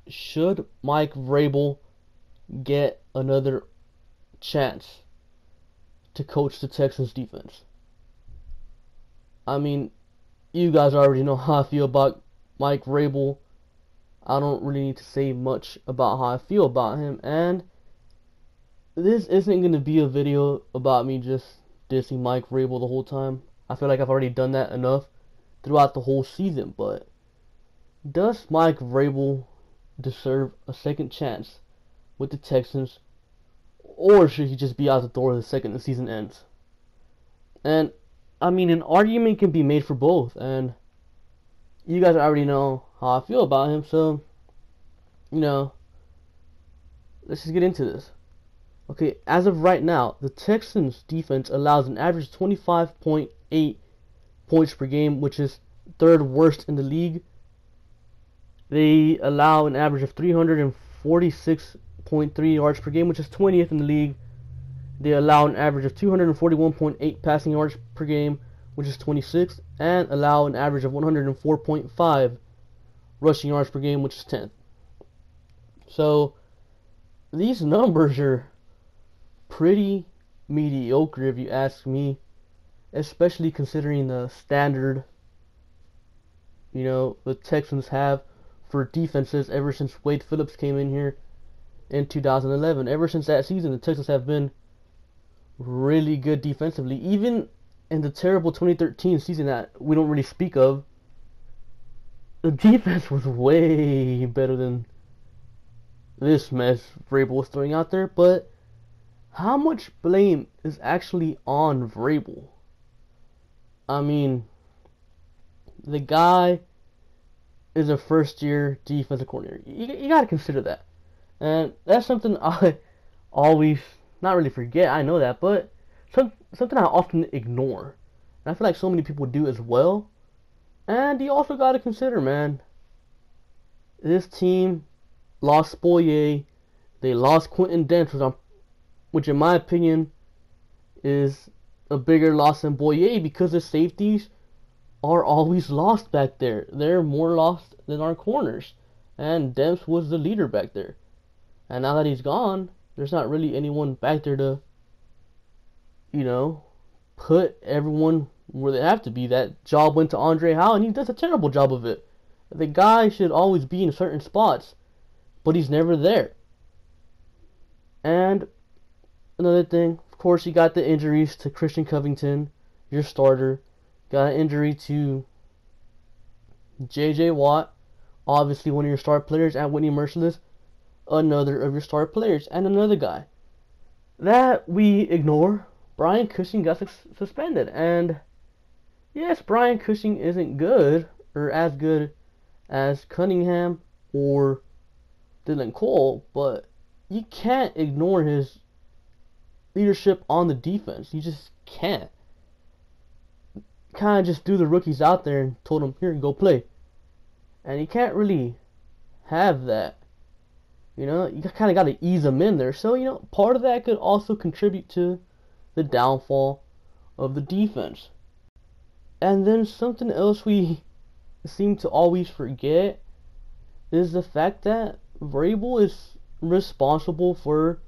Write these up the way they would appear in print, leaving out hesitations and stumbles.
should Mike Vrabel get another chance to coach the Texans defense? I mean, you guys already know how I feel about Mike Vrabel. I don't really need to say much about how I feel about him, and this isn't going to be a video about me just dissing Mike Vrabel the whole time. I feel like I've already done that enough throughout the whole season, but does Mike Vrabel deserve a second chance with the Texans, or should he just be out the door the second the season ends? And I mean, an argument can be made for both, and you guys already know how I feel about him, so let's just get into this. Okay, as of right now, the Texans defense allows an average 25.8 points per game, which is third worst in the league. They allow an average of 346.3 yards per game, which is 20th in the league. They allow an average of 241.8 passing yards per game, which is 26th, and allow an average of 104.5 rushing yards per game, which is 10th. So these numbers are pretty mediocre if you ask me, especially considering the standard the Texans have for defenses ever since Wade Phillips came in here in 2011. Ever since that season, the Texans have been really good defensively. Even in the terrible 2013 season that we don't really speak of, the defense was way better than this mess Vrabel was throwing out there. But how much blame is actually on Vrabel? I mean, the guy is a first-year defensive coordinator. You got to consider that. And that's something I always, not really forget, I know that, but something I often ignore. And I feel like so many people do as well. And you also got to consider, man, this team lost Spoye, they lost Quentin Dent, which in my opinion is a bigger loss than Boye, because the safeties are always lost back there. They're more lost than our corners. And Demps was the leader back there. And now that he's gone, there's not really anyone back there to, put everyone where they have to be. That job went to Andre Howe, and he does a terrible job of it. The guy should always be in certain spots, but he's never there. And another thing, of course, you got the injuries to Christian Covington, your starter. Got an injury to J.J. Watt, obviously one of your star players, and Whitney Merciless, another of your star players, and another guy that we ignore. Brian Cushing got suspended, and yes, Brian Cushing isn't good, or as good as Cunningham or Dylan Cole, but you can't ignore his leadership on the defense. You just can't. Kind of just threw the rookies out there and told them, here, go play. And you can't really have that. You kind of got to ease them in there. So, part of that could also contribute to the downfall of the defense. And then something else we seem to always forget is the fact that Vrabel is responsible for,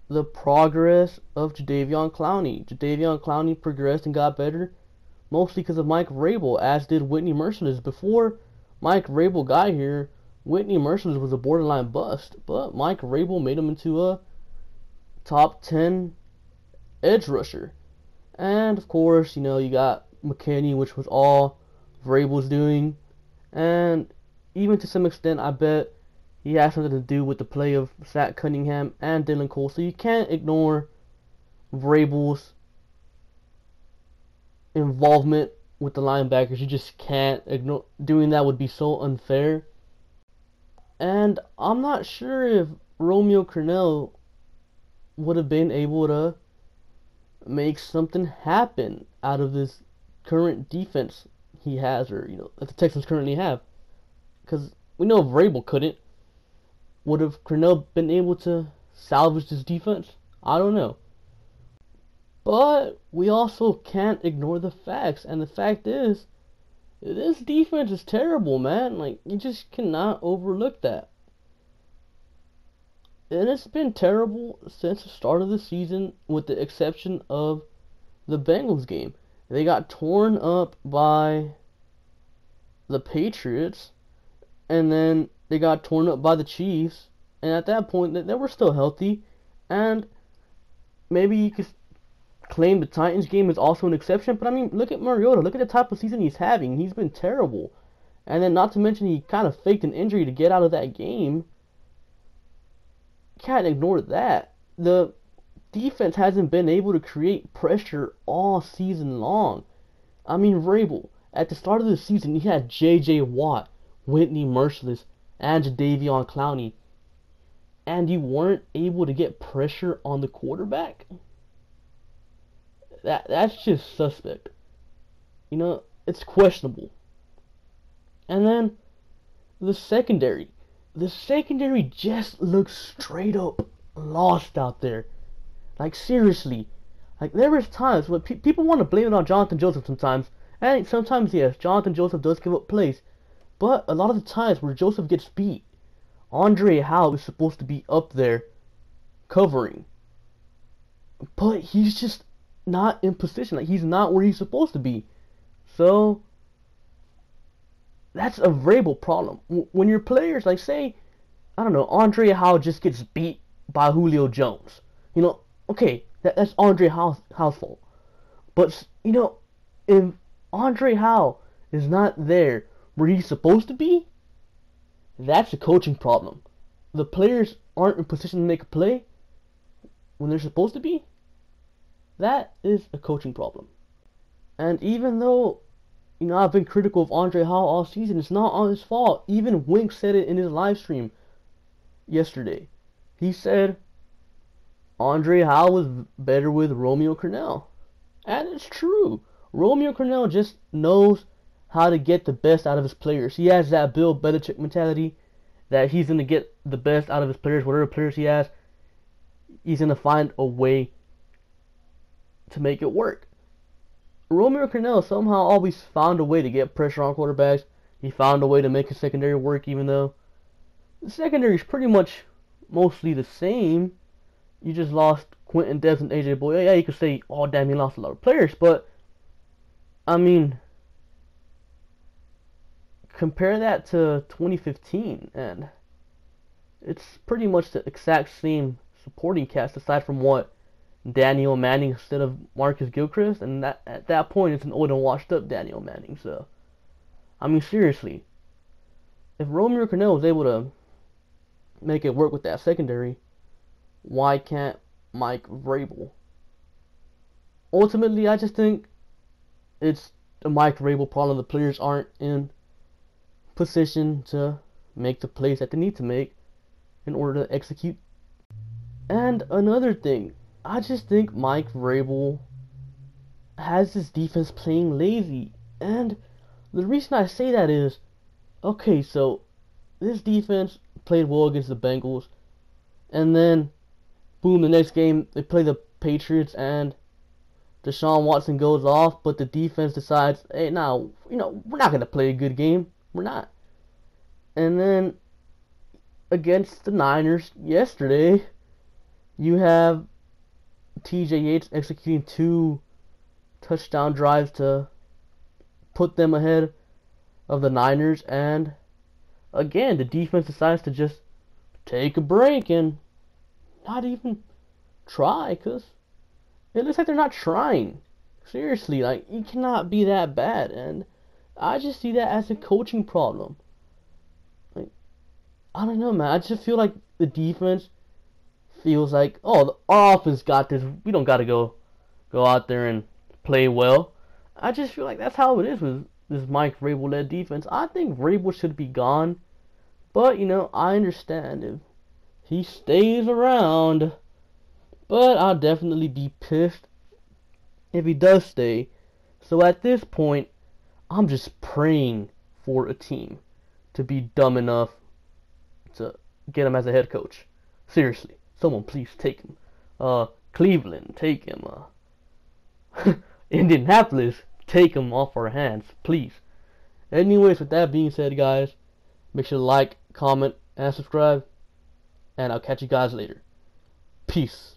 the progress of Jadeveon Clowney. Jadeveon Clowney progressed and got better mostly because of Mike Vrabel, as did Whitney Merciless. Before Mike Vrabel got here, Whitney Merciless was a borderline bust, but Mike Vrabel made him into a top 10 edge rusher. And of course, you got McKinney, which was all Vrabel's doing, and even to some extent, I bet he has something to do with the play of Zach Cunningham and Dylan Cole. So you can't ignore Vrabel's involvement with the linebackers. You just can't ignore. Doing that would be so unfair. And I'm not sure if Romeo Crennel would have been able to make something happen out of this current defense he has, or that the Texans currently have. Because we know Vrabel couldn't. Would have Crennel been able to salvage this defense? I don't know. But we also can't ignore the facts. And the fact is, This defense is terrible, man. Like, you just cannot overlook that. And it's been terrible since the start of the season, with the exception of the Bengals game. They got torn up by the Patriots, and then they got torn up by the Chiefs. And at that point, they were still healthy. And maybe you could claim the Titans game is also an exception, but I mean, look at Mariota. Look at the type of season he's having. He's been terrible. And then, not to mention, he kind of faked an injury to get out of that game. Can't ignore that. The defense hasn't been able to create pressure all season long. I mean, Vrabel, at the start of the season, he had J.J. Watt, Whitney Merciless, and Jadeveon Clowney, and you weren't able to get pressure on the quarterback? That's just suspect. You know, it's questionable. And then the secondary. The secondary just looks straight up lost out there. Like, seriously. Like, there was times when people want to blame it on Jonathan Joseph sometimes. And sometimes, yes, Jonathan Joseph does give up plays. But a lot of the times where Joseph gets beat, Andre Howe is supposed to be up there covering. But he's just not in position. Like, he's not where he's supposed to be. So that's a Vrabel problem. When your players, like, say, I don't know, Andre Howe just gets beat by Julio Jones. You know, okay, that's Andre Howe's fault. But, you know, if Andre Howe is not there where he's supposed to be, that's a coaching problem. The players aren't in position to make a play when they're supposed to be. That is a coaching problem. And even though, you know, I've been critical of Andre Howe all season, it's not all his fault. Even Wink said it in his live stream yesterday. He said Andre Howe was better with Romeo Crennel. And it's true. Romeo Crennel just knows how to get the best out of his players. He has that Bill Belichick mentality that he's going to get the best out of his players. Whatever players he has, he's going to find a way to make it work. Romeo Crennel somehow always found a way to get pressure on quarterbacks. He found a way to make his secondary work, even though the secondary is pretty much mostly the same. You just lost Quentin Debs and AJ Boyd. Yeah, you could say, oh damn, you lost a lot of players, but I mean, compare that to 2015, and it's pretty much the exact same supporting cast, aside from what Daniel Manning instead of Marcus Gilchrist, and that at that point it's an old and washed up Daniel Manning. So, I mean, seriously, if Romeo Crennel was able to make it work with that secondary, why can't Mike Vrabel? Ultimately, I just think it's a Mike Vrabel problem. The players aren't in position to make the plays that they need to make in order to execute. And another thing, I just think Mike Vrabel has his defense playing lazy. And the reason I say that is, okay, so this defense played well against the Bengals, and then boom, the next game they play the Patriots and Deshaun Watson goes off, but the defense decides, hey, now, you know, we're not going to play a good game. We're not. And then against the Niners yesterday, you have TJ Yates executing 2 touchdown drives to put them ahead of the Niners, and again, the defense decides to just take a break and not even try, because it looks like they're not trying. Seriously, like, you cannot be that bad, and I just see that as a coaching problem. Like, I don't know, man. I just feel like the defense feels like, oh, our offense got this. We don't got to go out there and play well. I just feel like that's how it is with this Mike Vrabel-led defense. I think Vrabel should be gone, but, you know, I understand if he stays around. But I'll definitely be pissed if he does stay. So at this point, I'm just praying for a team to be dumb enough to get him as a head coach. Seriously, someone please take him. Cleveland, take him. Indianapolis, take him off our hands, please. Anyways, with that being said, guys, make sure to like, comment, and subscribe, and I'll catch you guys later. Peace.